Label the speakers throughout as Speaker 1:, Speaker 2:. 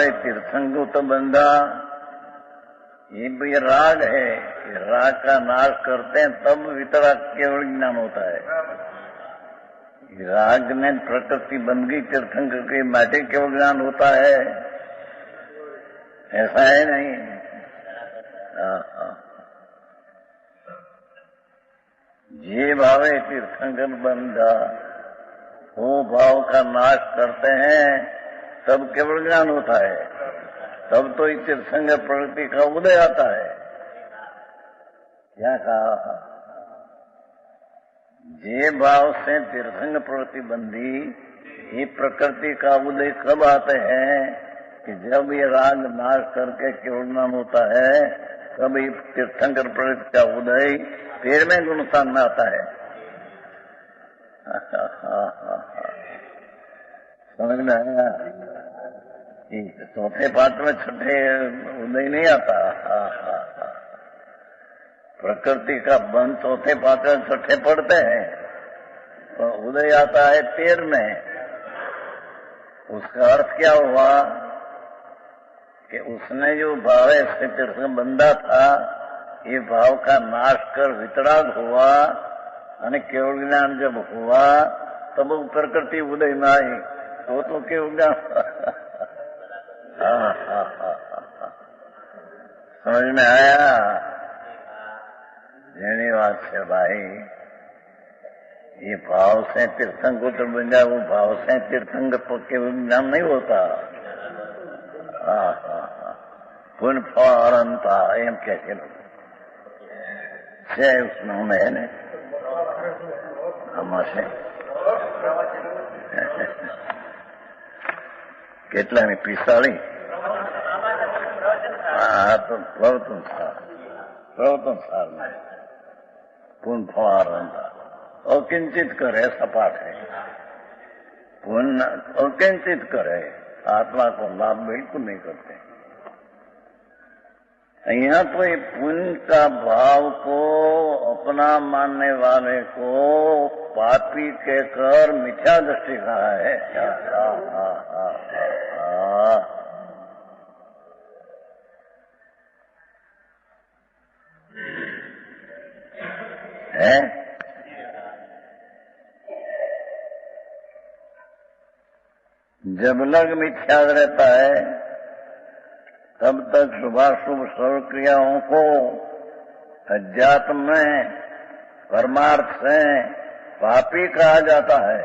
Speaker 1: भावे तीर्थंग तो बंधा, ये भी राग है। राग का नाश करते हैं तब वितराग केवल ज्ञान होता है। राग ने प्रकृति बन गई तीर्थंकर के माटे केवल ज्ञान होता है, ऐसा है नहीं। ये भावे तीर्थंकर बंधा, वो भाव का नाश करते हैं तब केवल ज्ञान होता है, तब तो इस तीर्थंकर प्रकृति का उदय आता है। क्या कहा? जे भाव से तीर्थंग प्रवृत्ति बंधी, ये प्रकृति का उदय कब आते हैं कि जब ये राग नाश करके केवल ज्ञान होता है, तब ये तीर्थंकर प्रवृत्ति का उदय फिर में गुणस्थान में आता है। समझ में आया? चौथे पाठ में छठे उदय नहीं आता। प्रकृति का बंध चौथे पाठ में छठे पढ़ते हैं, तो उदय आता है 13 में। उसका अर्थ क्या हुआ कि उसने जो भाव से तीर्थंकर बंधा था, ये भाव का नाश कर वितराग हुआ, और केवल ज्ञान जब हुआ तब वो प्रकृति उदय में आई, तो केवल ज्ञान। समझ में आया? जेनी बात से भाई, ये भाव से तीर्थंग को तो बन जाए, वो भाव से तीर्थंग के ज्ञान नहीं होता। पुण्य फलता एम कैसे से उसमें है ने हमारे કેટલાની 45? હા, તો પ્રવર્તન સાર में पुण्य फवारंता और किंचित करे सपाट है। पुण्य और किंचित करे, आत्मा को लाभ बिल्कुल नहीं करते। यहाँ तो ये पुण्य का भाव को अपना मानने वाले को पापी के कर मिथ्या दृष्टि कहा है। है? जब लग मिथ्या रहता है तब तक शुभाशुभ सर्व क्रियाओं को अध्यात्म में परमार्थ से पापी कहा जाता है।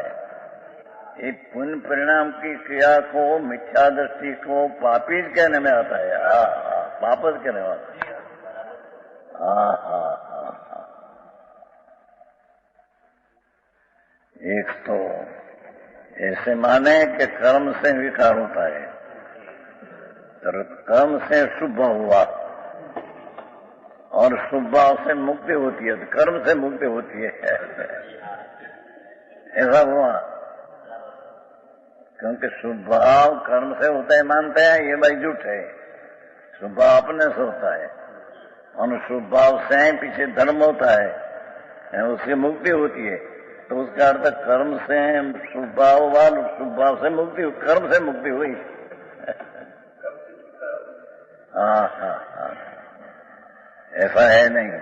Speaker 1: ये पुण्य परिणाम की क्रिया को मिथ्या दृष्टि को पापी कहने में आता है, पापस कहने में आता है। एक तो ऐसे माने कि कर्म से विकार होता है, तो कर्म से शुभ हुआ और शुभ भाव से मुक्ति होती है, तो कर्म से मुक्ति होती है, ऐसा हुआ। क्योंकि शुभ भाव कर्म से होता है मानते हैं, ये भाई झूठ है। शुभ भाव अपने से होता है और शुभ भाव से पीछे धर्म होता है, उसकी मुक्ति होती है। तो उसका अर्थ कर्म से शुभ भाव हुआ, शुभ भाव से मुक्ति, कर्म से मुक्ति हुई। ऐसा है नहीं।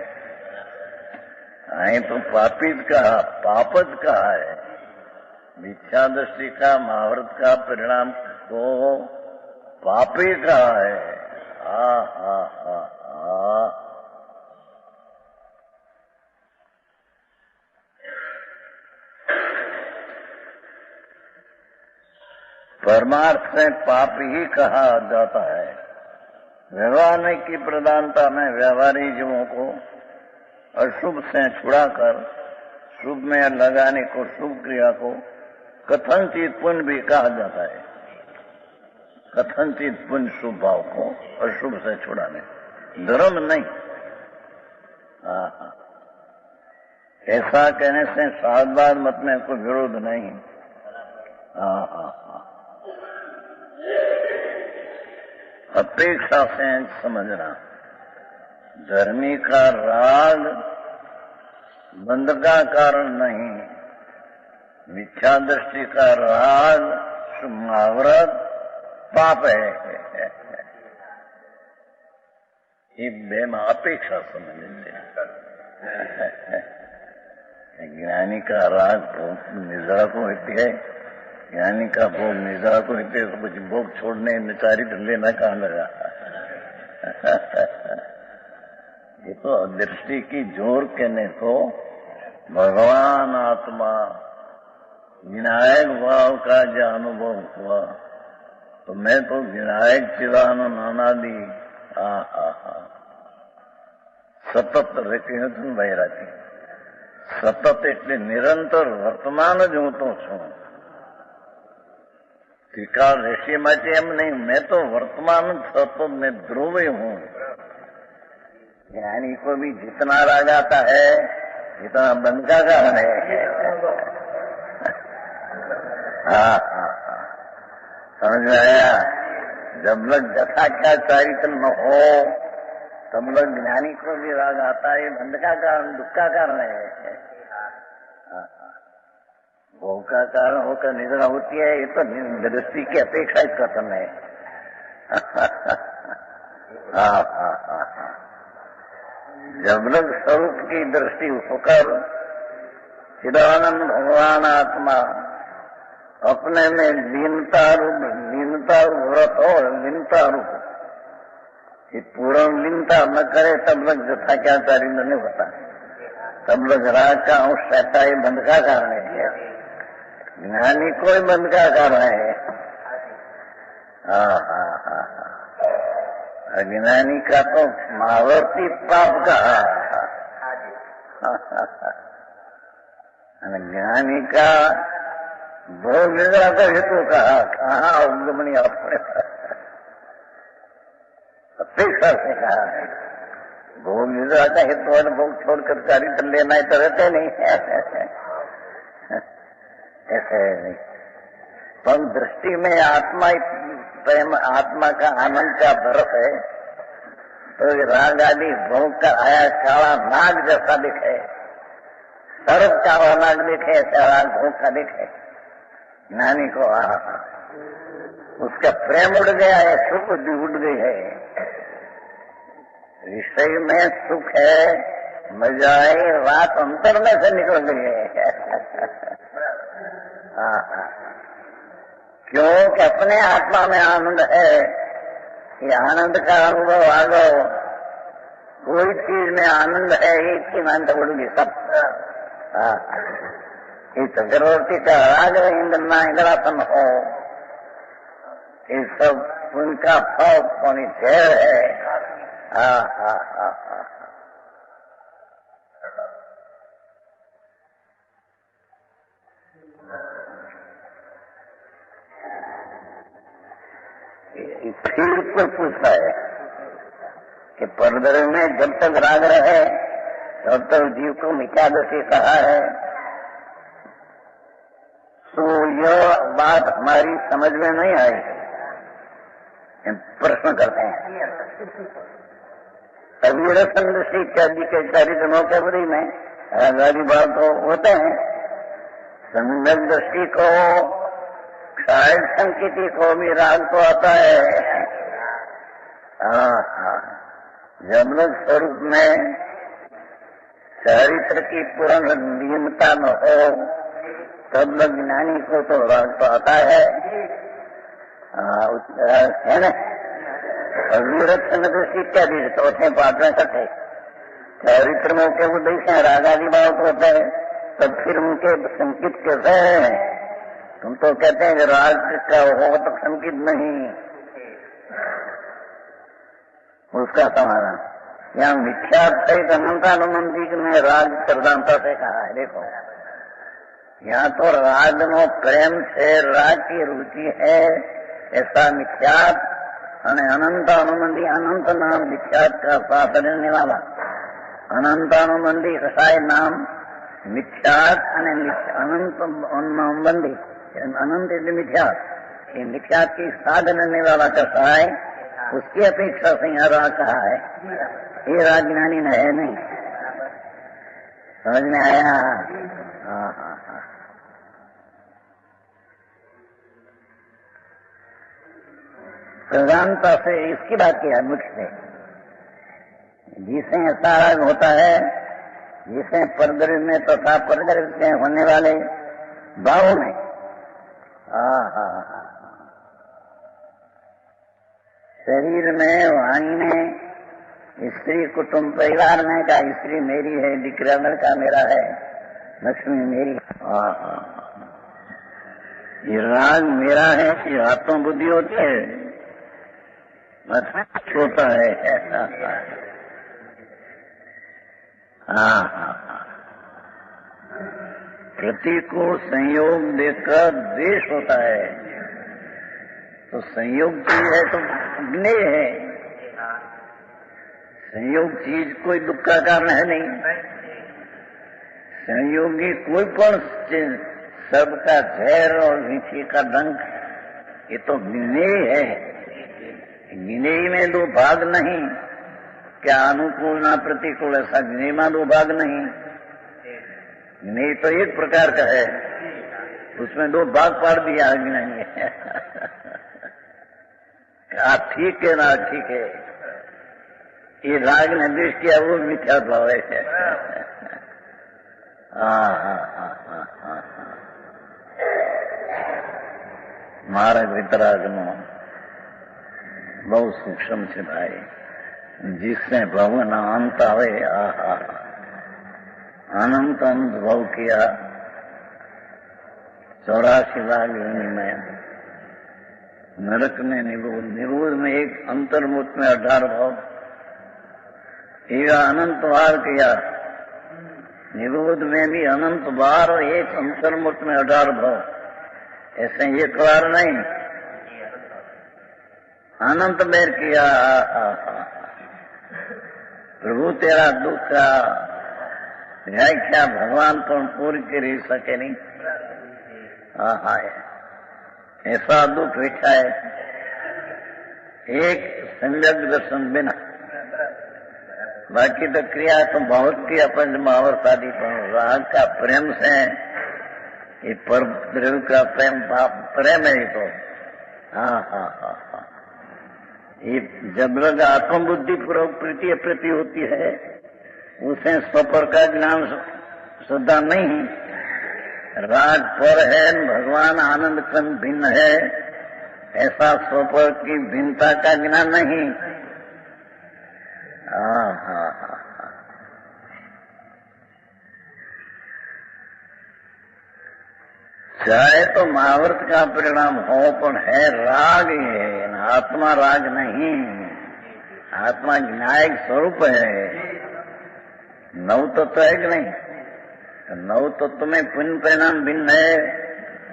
Speaker 1: आई तो पापित कहा, पापद कहा है। मिथ्या दृष्टि का महाव्रत का परिणाम को पापी कहा है। परमार्थ से पाप ही कहा जाता है। व्यवहार की प्रधानता में व्यवहारी जीवों को अशुभ से छुड़ाकर शुभ में लगाने को, शुभ क्रिया को कथनचित पुण्य भी कहा जाता है। कथनचित पुण्य शुभ भाव को अशुभ से छुड़ाने, धर्म नहीं। ऐसा कहने से शास्त्रवाद मत में कोई विरोध नहीं। अपेक्षा से समझना, धर्मी का राग बंध का कारण नहीं, मिथ्या दृष्टि का राग महाव्रत पाप है। ये बेमा अपेक्षा समझ ज्ञानी का राग भोग निजरा को होती है, ज्ञानी का भोग निजरा को होती है, तो कुछ भोग छोड़ने निचारी लेना कहाँ लगा। ये तो दृष्टि की जोर कहने को भगवान आत्मा विनायक भाव का जो अनुभव हुआ, तो मैं तो विनायक चिदानंद अनादि सतत रेखी वैरागी सतत એટલે નિરંતર વર્તમાન જ હું તો છું। ત્રિકાળ ઋષિ માટે એમ નહીં, मैं तो वर्तमान सतत में ध्रुव हूँ। ज्ञानी को भी जितना राग आता है जितना बंद का कारण है। हाँ हाँ हाँ, समझ में आया। जब लग जथा क्या चारित्र न हो तब लग ज्ञानी को भी राग आता है। बंध का कारण दुख का कारण है। भोग का कारण होकर निद्रा होती है, ये तो दृष्टि की अपेक्षा ही खत्म है। हाँ हाँ हाँ हाँ, जब लग स्वरूप की दृष्टि होकर चिदानंद भगवान आत्मा अपने में लीनता रूप व्रत और लीनता रूप पूर्ण लीनता न करे तब लग जथा क्या चारी नहीं होता, तब लग राग का अंश रहता है। बंध का कारण है। ज्ञानी कोई बंध का कारण है। हाँ हाँ हाँ हाँ, अज्ञानी का तो महावर्ती पाप का, ज्ञानी का भोग निद्रा का हेतु कहा, कहाँ उद्गमनी अपने अपेक्षा से कहा है। भोग निद्रा का हेतु और भोग छोड़कर चारित्र लेना ही तो रहते नहीं है। ऐसे नहीं, पर दृष्टि में आत्मा प्रेम आत्मा का आनंद का बरस है, तो राग आदि भोग का आया काला नाग जैसा दिखे, सर्व काला नाग दिखे, ऐसा राग भोग का दिखे। ज्ञानी को उसका प्रेम उड़ गया है, सुख उड़ गई है। विषय में सुख है, मजा है, रात अंतर में से निकल गई है। क्योंकि अपने आत्मा में आनंद है। ये आनंद का अनुभव आ गो, कोई चीज में आनंद है, एक की मानता पड़ूगी सब। ये चक्रवर्ती का राग इंद्रना इंद्रासन हो, ये सब उनका फल पानी झेर है। हाँ हाँ हाँ हाँ, फिर पर पूछता है कि परदर में जब तक राग रहे तब तक जीव को मिथ्यादृष्टि कहा है। तो यह बात हमारी समझ में नहीं आई। प्रश्न करते हैं, अविरसन दृष्टि इत्यादि के चरित्रों के बरी में रागादि बात तो होते हैं। सम्यक दृष्टि को, क्षायक संकेति को भी राग तो आता है। हाँ हाँ, जब लोग स्वरूप में चरित्र की पूर्ण नियमता न हो तब लोग ज्ञानी को तो राग तो आता है। है ना, अविरसन दृष्टि इत्यादि चौथे पाठ में कथे चरित्र में के उदय से रागादि भाव होता है, तब फिर उनके संकित कैसे हैं? तुम तो कहते हैं कि राग का हो तो संकित नहीं। उसका समाधान यहाँ मिथ्या सहित अनंतानुबंधी में राग प्रधानता से कहा है। देखो, यहाँ तो राग नो प्रेम से राग की रुचि है ऐसा मिथ्यात, अनंतानुबंधी अनंत नाम मिथ्यात का साथ रहने वाला अनंतानुबंधी कसाय नाम मिथ्यात अनंत अनुबंधी अनंत मिथ्यात, ये मिथ्यात की साध रहने वाला कसाय, उसकी अपेक्षा से यहाँ राग कहा है। ये राग ज्ञानी न है नहीं। समझ में आया? हाँ हाँ हाँ, प्रधानता से इसकी बात किया मुख्य से, जिसे ऐसा राग होता है जिसे परदृश्य में तथा परदृश्य से होने वाले भावों में शरीर में, वाणी में, स्त्री कुटुंब परिवार में का स्त्री मेरी है, दिकरा लड़का मेरा है, लक्ष्मी मेरी। ये राग मेरा है, ये आत्म बुद्धि होती है, होता है। प्रतिकूल संयोग देखकर द्वेष होता है, तो संयोग चीज है तो ज्ञेय है। संयोग चीज कोई दुख का कारण है नहीं। संयोगी कोई पण सबका जहर और मीठी का डंक, ये तो ज्ञेय है। ज्ञेय में दो भाग नहीं, क्या अनुकूल ना प्रतिकूल, ऐसा ज्ञेय में दो भाग नहीं। ज्ञेय तो एक प्रकार का है, उसमें दो भाग पाड़ दिया नहीं है। ठीक है ना, ठीक है, ये राग ने द्वेष किया वो मिथ्या भाव है। માર્ગ વિતરાગનો બહુ સૂક્ષ્મ છે ભાઈ, जिसने भवना अंत आवे, अनंत अनुभव किया 84 लाख योनि में, नरक में निरोध, निरोध में एक, अंतर्मुख में 18 भाव, यह अनंत बार किया, निरोध में भी अनंत बार और एक अंतर्मुख में 18 भाव, ऐसे एक बार नहीं, अनंत बेर किया। प्रभु तेरा दुख का व्याख्या भगवान पर पूरी कर सके नहीं। ऐसा दुख बैठा है एक सम्यक दर्शन बिना, बाकी तो क्रिया तो बहुत की अपन महावरत आदि पर राग का प्रेम से, ये पर द्रव्य का प्रेम है। तो ये जब लग आत्मबुद्धि पूर्वक प्रीति अप्रीति होती है, उसे स्वपर का ज्ञान श्रद्धा नहीं। राग पर है, भगवान आनंद कंद भिन्न है, ऐसा स्वपर की भिन्नता का ज्ञान नहीं। चाहे तो महाव्रत का परिणाम हो, पर है राग है, आत्मा राग नहीं। आत्मा ज्ञायक स्वरूप है, नव तत्व है कि नहीं? नव तत्व में पुण्य परिणाम भिन्न है,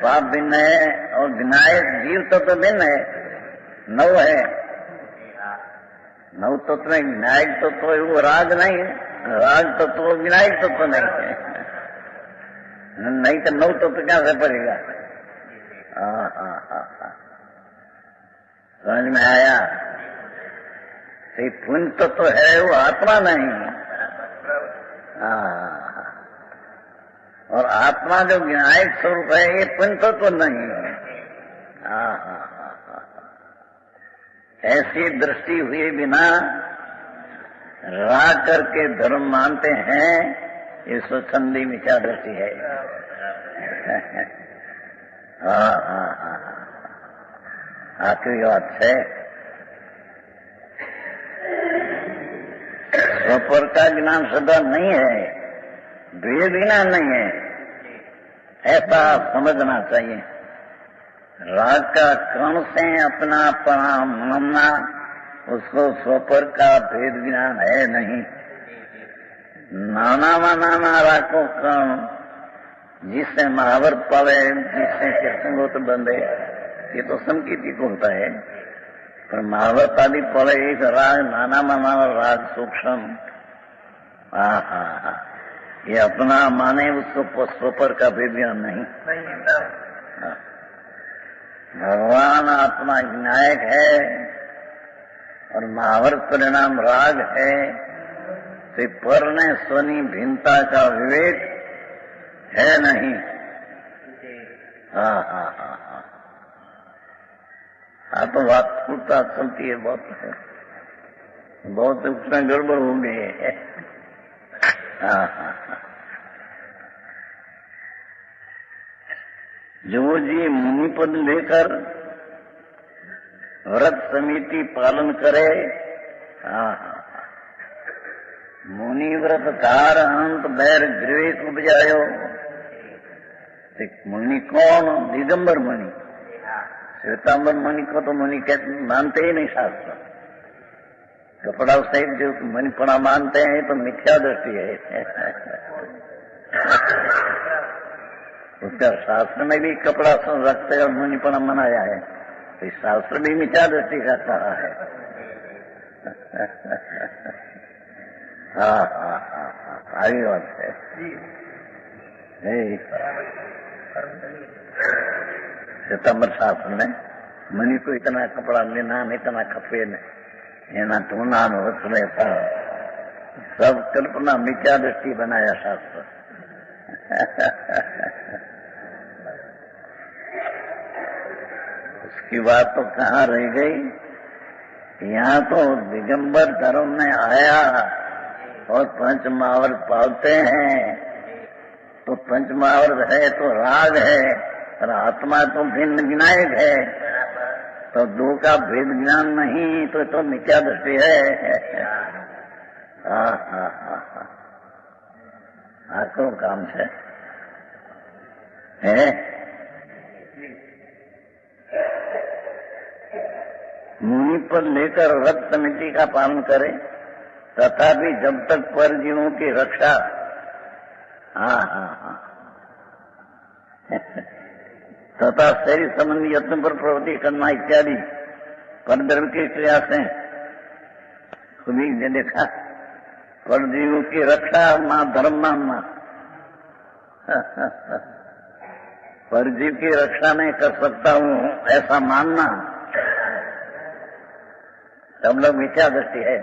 Speaker 1: पाप भिन्न है, और ज्ञायक जीव तत्व भिन्न है, नव है। नव तत्व में ज्ञायक तत्व है, वो राग नहीं है, राग तत्व ज्ञायक तत्व नहीं है। नहीं तो नव तत्व क्या से पड़ेगा? समझ में आया? पुण्य तत्व है, वो आत्मा नहीं। और आत्मा जो ज्ञायक स्वरूप है, ये पुण्य तत्व नहीं है। ऐसी दृष्टि हुए बिना राग करके धर्म मानते हैं, ये स्वच्छंदी मिथ्या दृष्टि है। आखिरी बात है, स्वपर का ज्ञान श्रद्धा नहीं है, भेद ज्ञान नहीं है, ऐसा समझना चाहिए। राग का कण से अपना पराम मानना, उसको स्वपर का भेद ज्ञान है नहीं। नाना नाना रागों कण, जिससे महावर्त पावे, जिससे कृष्णगोत्र बंधे, ये तो संकीर्ति को होता है। पर महावर्त आदि पड़े एक राग, नाना नाना राग सूक्ष्म, ये अपना माने, उसको स्वपर का भेद ज्ञान नहीं। भगवान आत्मा ज्ञायक है और महावर्त परिणाम राग है, तो पर ने स्वनी भिन्नता का विवेक है नहीं। हाँ तो बात पूछता चलती है, बहुत उसमें गड़बड़ हो गई है। हाँ हाँ हाँ। जो जी मुनि पद लेकर व्रत समिति पालन करे, हाँ हाँ, मुनि व्रत धार अंत बैर गृह उपजायो। मुनि कौन? दिगंबर मुनि। श्वेतांबर मुनि को तो मुनि मानते ही नहीं शास्त्र। कपड़ा सहित जो मुनिपना मानते हैं तो मिथ्या दृष्टि है। उसका शास्त्र में भी कपड़ा रखते और मुनिपना मनाया है, तो शास्त्र भी मिथ्या दृष्टि का कहा है। हाँ हाँ हाँ हाँ, सारी बात है। श्वेतांबर शास्त्र में मुनि को इतना कपड़ा लेना, इतना खपे लेना, टूना वस्त्र ऐसा सब कल्पना मिथ्या दृष्टि बनाया शास्त्र। उसकी बात तो कहाँ रह गई? यहाँ तो दिगंबर धर्म में आया और पंच महावर्त पालते हैं, तो पंच महावर्त है तो राग है और आत्मा तो भिन्न विनायक है, तो दो का भेद ज्ञान नहीं तो मिथ्या दृष्टि है। हाँ हाँ हाँ हाँ, आखिर काम से है। मुनि पर लेकर व्रत समिति का पालन करे, तथापि जब तक परजीवों की रक्षा, हाँ हाँ हाँ, तथा शरीर संबंधी यत्न पर प्रवृत्ति करना इत्यादि परधर्म की क्रिया से खुदी ने देखा। परजीवों की रक्षा ना धर्म मानना, परजीव की रक्षा नहीं कर सकता हूँ ऐसा मानना, सब लोग मिथ्या दृष्टि है।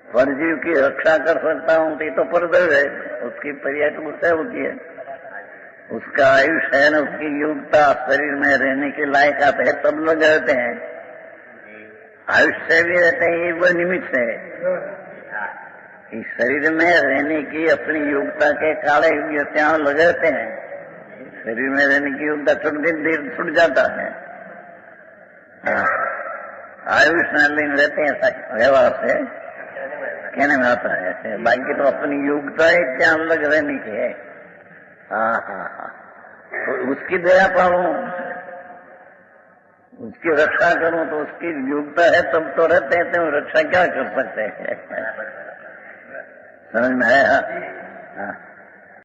Speaker 1: परजीव की रक्षा कर सकता हूँ तो परदेव है, उसकी पर्याय उससे होती है। उसका आयुष्य है न, उसकी योग्यता शरीर में रहने के लायक आते हैं, तब लोग रहते हैं। आयुष्य भी रहते हैं, ये वो निमित्त है। इस शरीर में रहने की अपनी योग्यता के काले त्याग लगाते हैं। शरीर में रहने की योग्यता थोड़ी देर छूट जाता है। आयुष्य में रहते हैं, ऐसा व्यवहार से कहने में आता है। बाकी तो अपनी योग्यता ही त्याग लग रहने की है। हाँ हाँ हाँ, तो उसकी दया पाऊं, उसकी रक्षा करूं, तो उसकी योग्यता है तब तो रहते हैं, तो रक्षा क्या कर सकते हैं? समझ में आया? हाँ।